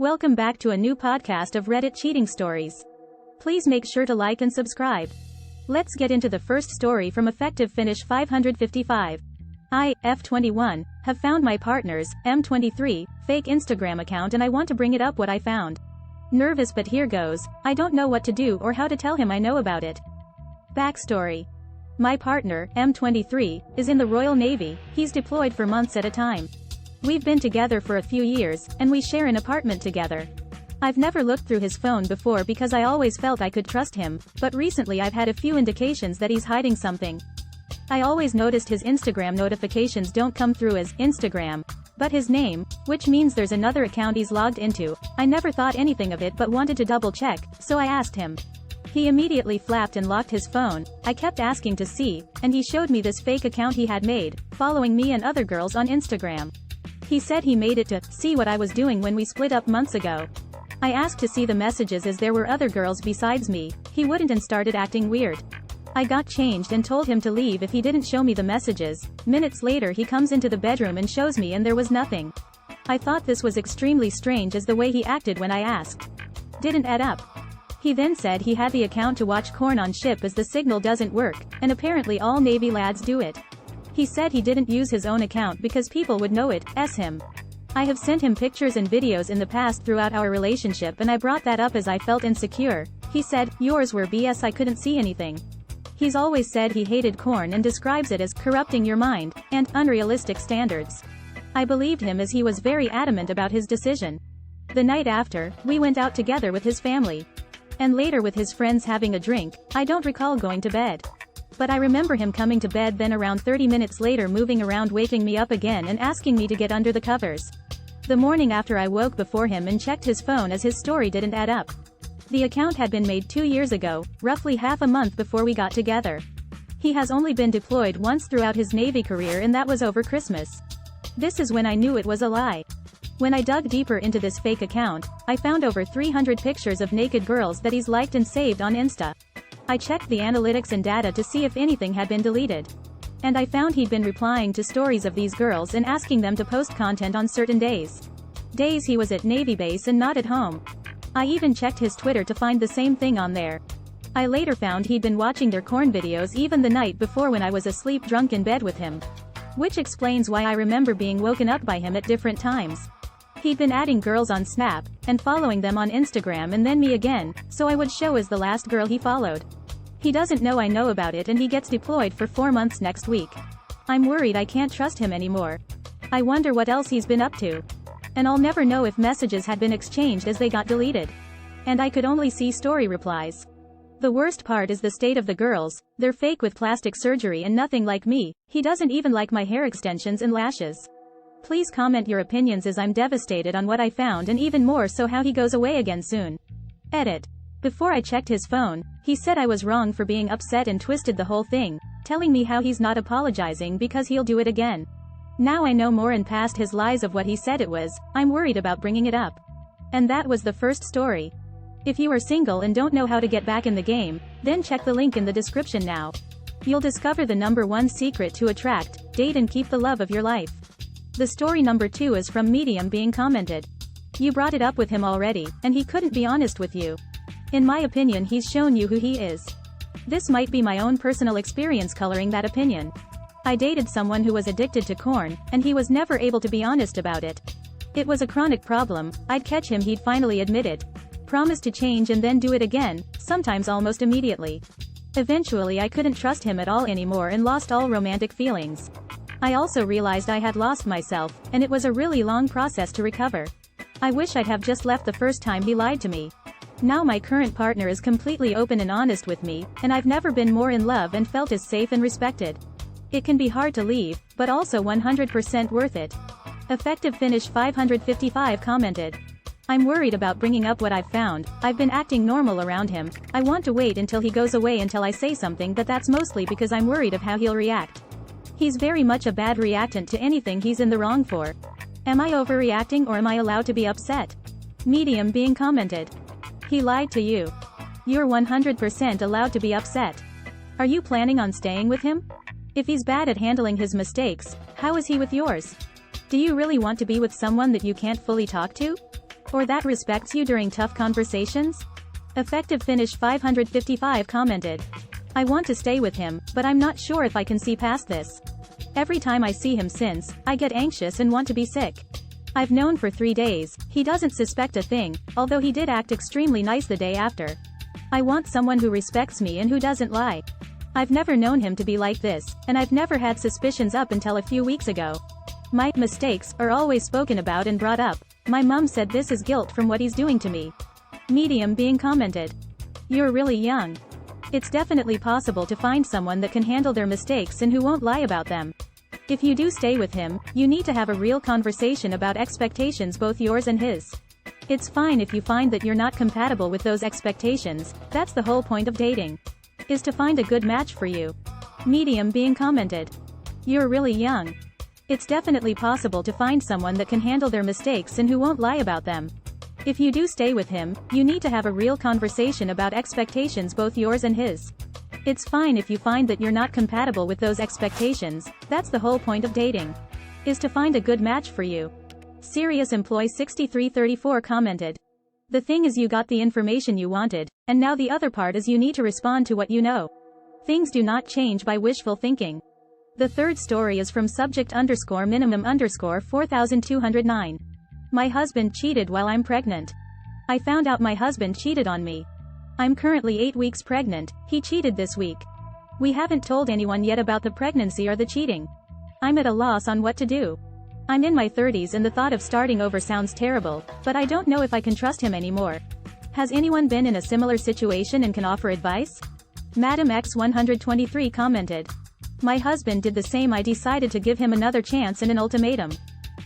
Welcome back to a new podcast of Reddit cheating stories. Please make sure to like and subscribe. Let's get into the first story from Effective Finish 555. I, F21, have found my partner's, M23, fake Instagram account and I want to bring it up what I found. Nervous but here goes, I don't know what to do or how to tell him I know about it. Backstory. My partner, M23, is in the Royal Navy. He's deployed for months at a time. We've been together for a few years, and we share an apartment together. I've never looked through his phone before because I always felt I could trust him, but recently I've had a few indications that he's hiding something. I always noticed his Instagram notifications don't come through as Instagram, but his name, which means there's another account he's logged into. I never thought anything of it but wanted to double check, so I asked him. He immediately flapped and locked his phone. I kept asking to see, and he showed me this fake account he had made, following me and other girls on Instagram. He said he made it to see what I was doing when we split up months ago. I asked to see the messages as there were other girls besides me. He wouldn't and started acting weird. I got changed and told him to leave if he didn't show me the messages. Minutes later he comes into the bedroom and shows me and there was nothing. I thought this was extremely strange as the way he acted when I asked. Didn't add up. He then said he had the account to watch porn on ship as the signal doesn't work, and apparently all Navy lads do it. He said he didn't use his own account because people would know it, him. I have sent him pictures and videos in the past throughout our relationship and I brought that up as I felt insecure. He said, yours were BS, I couldn't see anything. He's always said he hated corn and describes it as corrupting your mind, and unrealistic standards. I believed him as he was very adamant about his decision. The night after, we went out together with his family. And later with his friends having a drink. I don't recall going to bed. But I remember him coming to bed then around 30 minutes later moving around waking me up again and asking me to get under the covers. The morning after I woke before him and checked his phone as his story didn't add up. The account had been made 2 years ago, roughly half a month before we got together. He has only been deployed once throughout his Navy career and that was over Christmas. This is when I knew it was a lie. When I dug deeper into this fake account, I found over 300 pictures of naked girls that he's liked and saved on Insta. I checked the analytics and data to see if anything had been deleted. And I found he'd been replying to stories of these girls and asking them to post content on certain days. Days he was at Navy base and not at home. I even checked his Twitter to find the same thing on there. I later found he'd been watching their corn videos even the night before when I was asleep drunk in bed with him. Which explains why I remember being woken up by him at different times. He'd been adding girls on Snap, and following them on Instagram and then me again, so I would show as the last girl he followed. He doesn't know I know about it and he gets deployed for 4 months next week. I'm worried I can't trust him anymore. I wonder what else he's been up to. And I'll never know if messages had been exchanged as they got deleted. And I could only see story replies. The worst part is the state of the girls. They're fake with plastic surgery and nothing like me. He doesn't even like my hair extensions and lashes. Please comment your opinions as I'm devastated on what I found and even more so how he goes away again soon. Edit. Before I checked his phone, he said I was wrong for being upset and twisted the whole thing, telling me how he's not apologizing because he'll do it again. Now I know more and past his lies of what he said it was. I'm worried about bringing it up. And that was the first story. If you are single and don't know how to get back in the game, then check the link in the description now. You'll discover the #1 secret to attract, date and keep the love of your life. The story number 2 is from Medium being commented. You brought it up with him already, and he couldn't be honest with you. In my opinion he's shown you who he is. This might be my own personal experience coloring that opinion. I dated someone who was addicted to corn, and he was never able to be honest about it. It was a chronic problem. I'd catch him, he'd finally admit it. Promise to change and then do it again, sometimes almost immediately. Eventually I couldn't trust him at all anymore and lost all romantic feelings. I also realized I had lost myself, and it was a really long process to recover. I wish I'd have just left the first time he lied to me. Now my current partner is completely open and honest with me, and I've never been more in love and felt as safe and respected. It can be hard to leave, but also 100% worth it. Effective Finish 555 commented. I'm worried about bringing up what I've found. I've been acting normal around him. I want to wait until he goes away until I say something, but that's mostly because I'm worried of how he'll react. He's very much a bad reactant to anything he's in the wrong for. Am I overreacting or am I allowed to be upset? Medium being commented. He lied to you. You're 100% allowed to be upset. Are you planning on staying with him? If he's bad at handling his mistakes, how is he with yours? Do you really want to be with someone that you can't fully talk to? Or that respects you during tough conversations? Effective Finish 555 commented. I want to stay with him, but I'm not sure if I can see past this. Every time I see him since, I get anxious and want to be sick. I've known for 3 days, he doesn't suspect a thing, although he did act extremely nice the day after. I want someone who respects me and who doesn't lie. I've never known him to be like this, and I've never had suspicions up until a few weeks ago. My mistakes are always spoken about and brought up. My mum said this is guilt from what he's doing to me. Medium being commented. You're really young. It's definitely possible to find someone that can handle their mistakes and who won't lie about them. If you do stay with him, you need to have a real conversation about expectations, both yours and his. It's fine if you find that you're not compatible with those expectations. That's the whole point of dating. Is to find a good match for you. Medium being commented. You're really young. It's definitely possible to find someone that can handle their mistakes and who won't lie about them. If you do stay with him, you need to have a real conversation about expectations, both yours and his. It's fine if you find that you're not compatible with those expectations. That's the whole point of dating. Is to find a good match for you. Serious Employee 6334 commented. The thing is, you got the information you wanted, and now the other part is you need to respond to what you know. Things do not change by wishful thinking. The third story is from subject_minimum_4209. My husband cheated while I'm pregnant. I found out my husband cheated on me. I'm currently 8 weeks pregnant. He cheated this week. We haven't told anyone yet about the pregnancy or the cheating. I'm at a loss on what to do. I'm in my 30s and the thought of starting over sounds terrible, but I don't know if I can trust him anymore. Has anyone been in a similar situation and can offer advice? Madam X123 commented. My husband did the same. I decided to give him another chance and an ultimatum.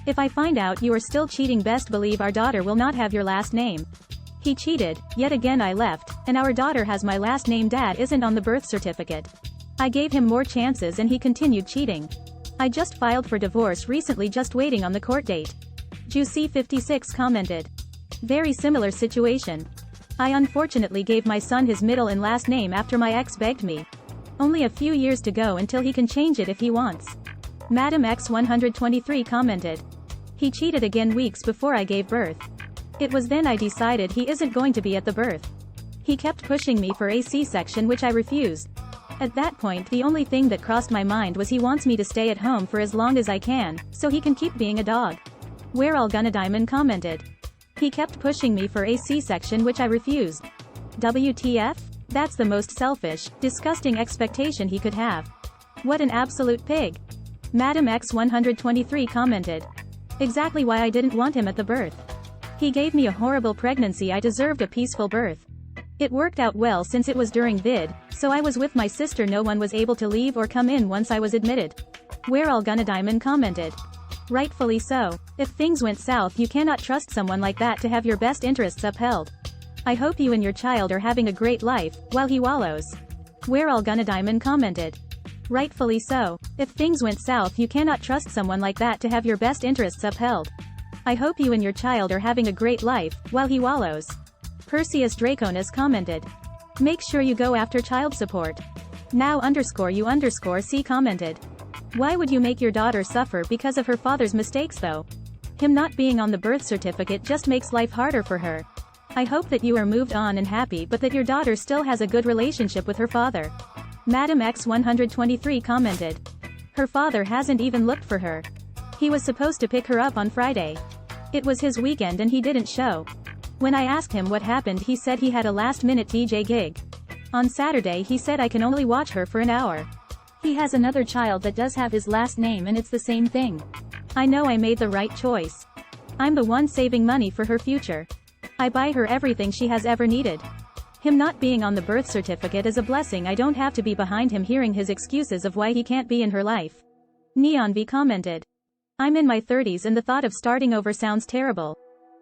If I find out you are still cheating, best believe our daughter will not have your last name. He cheated, yet again I left, and our daughter has my last name. Dad isn't on the birth certificate. I gave him more chances and he continued cheating. I just filed for divorce recently, just waiting on the court date. Juicy56 commented. Very similar situation. I unfortunately gave my son his middle and last name after my ex begged me. Only a few years to go until he can change it if he wants. Madam X123 commented. He cheated again weeks before I gave birth. It was then I decided he isn't going to be at the birth. He kept pushing me for a C-section, which I refused. At that point, the only thing that crossed my mind was he wants me to stay at home for as long as I can, so he can keep being a dog. We're all gonna diamond commented. He kept pushing me for a C-section, which I refused. WTF? That's the most selfish, disgusting expectation he could have. What an absolute pig. Madam X123 commented. Exactly why I didn't want him at the birth. He gave me a horrible pregnancy. I deserved a peaceful birth. It worked out well since it was during vid, so I was with my sister. No one was able to leave or come in once I was admitted. We're all gonna diamond commented. Rightfully so. If things went south, you cannot trust someone like that to have your best interests upheld. I hope you and your child are having a great life, while he wallows. We're all gonna diamond commented. Rightfully so. If things went south, you cannot trust someone like that to have your best interests upheld. I hope you and your child are having a great life, while he wallows. Perseus Draconis commented. Make sure you go after child support. Now_you_C commented. Why would you make your daughter suffer because of her father's mistakes though? Him not being on the birth certificate just makes life harder for her. I hope that you are moved on and happy, but that your daughter still has a good relationship with her father. Madam X123 commented. Her father hasn't even looked for her. He was supposed to pick her up on Friday. It was his weekend and he didn't show. When I asked him what happened, he said he had a last-minute DJ gig. On Saturday he said I can only watch her for an hour. He has another child that does have his last name and it's the same thing. I know I made the right choice. I'm the one saving money for her future. I buy her everything she has ever needed. Him not being on the birth certificate is a blessing. I don't have to be behind him hearing his excuses of why he can't be in her life. Neon V commented. I'm in my 30s and the thought of starting over sounds terrible.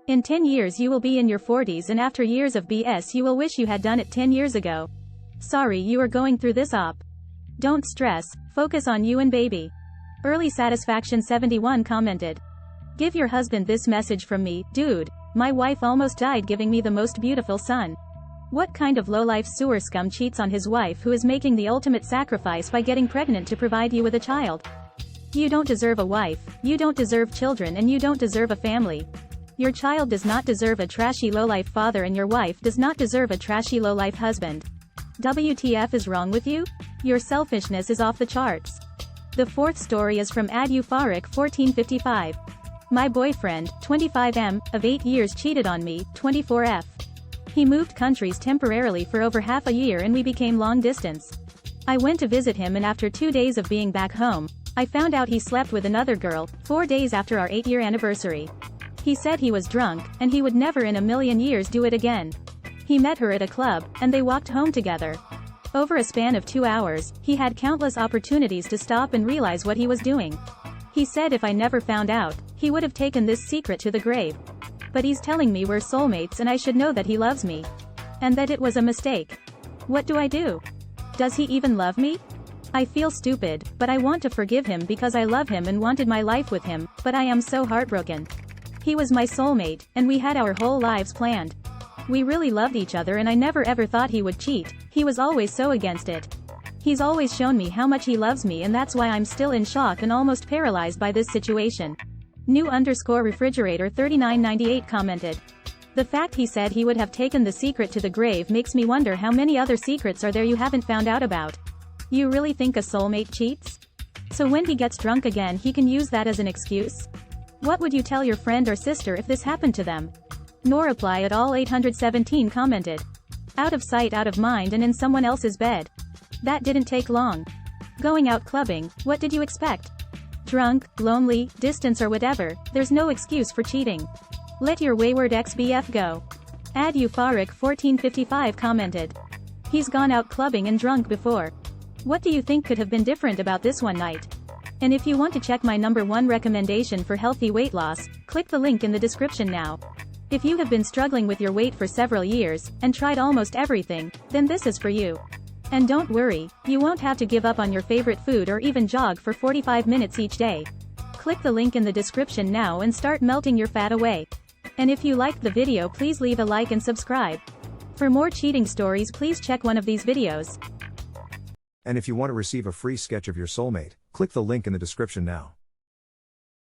In 10 years you will be in your 40s and after years of BS you will wish you had done it 10 years ago. Sorry you are going through this op. Don't stress, focus on you and baby. Early Satisfaction 71 commented. Give your husband this message from me, dude. My wife almost died giving me the most beautiful son. What kind of low-life sewer scum cheats on his wife who is making the ultimate sacrifice by getting pregnant to provide you with a child? You don't deserve a wife, you don't deserve children, and you don't deserve a family. Your child does not deserve a trashy lowlife father and your wife does not deserve a trashy lowlife husband. WTF is wrong with you? Your selfishness is off the charts. The fourth story is from Euphoric 1455. My boyfriend, 25M, of 8 years cheated on me, 24F. He moved countries temporarily for over half a year and we became long distance. I went to visit him and after 2 days of being back home, I found out he slept with another girl, 4 days after our 8-year anniversary. He said he was drunk, and he would never in a million years do it again. He met her at a club, and they walked home together. Over a span of 2 hours, he had countless opportunities to stop and realize what he was doing. He said if I never found out, he would have taken this secret to the grave. But he's telling me we're soulmates and I should know that he loves me. And that it was a mistake. What do I do? Does he even love me? I feel stupid, but I want to forgive him because I love him and wanted my life with him, but I am so heartbroken. He was my soulmate, and we had our whole lives planned. We really loved each other and I never ever thought he would cheat, he was always so against it. He's always shown me how much he loves me and that's why I'm still in shock and almost paralyzed by this situation. New_refrigerator 3998 commented. The fact he said he would have taken the secret to the grave makes me wonder how many other secrets are there you haven't found out about. You really think a soulmate cheats? So when he gets drunk again he can use that as an excuse? What would you tell your friend or sister if this happened to them? No reply at all 817 commented. Out of sight out of mind and in someone else's bed. That didn't take long. Going out clubbing, what did you expect? Drunk, lonely, distance or whatever, there's no excuse for cheating. Let your wayward ex-BF go. Euphoric 1455 commented. He's gone out clubbing and drunk before. What do you think could have been different about this one night? And if you want to check my #1 recommendation for healthy weight loss, click the link in the description now. If you have been struggling with your weight for several years, and tried almost everything, then this is for you. And don't worry, you won't have to give up on your favorite food or even jog for 45 minutes each day. Click the link in the description now and start melting your fat away. And if you liked the video please leave a like and subscribe. For more cheating stories please check one of these videos. And if you want to receive a free sketch of your soulmate, click the link in the description now.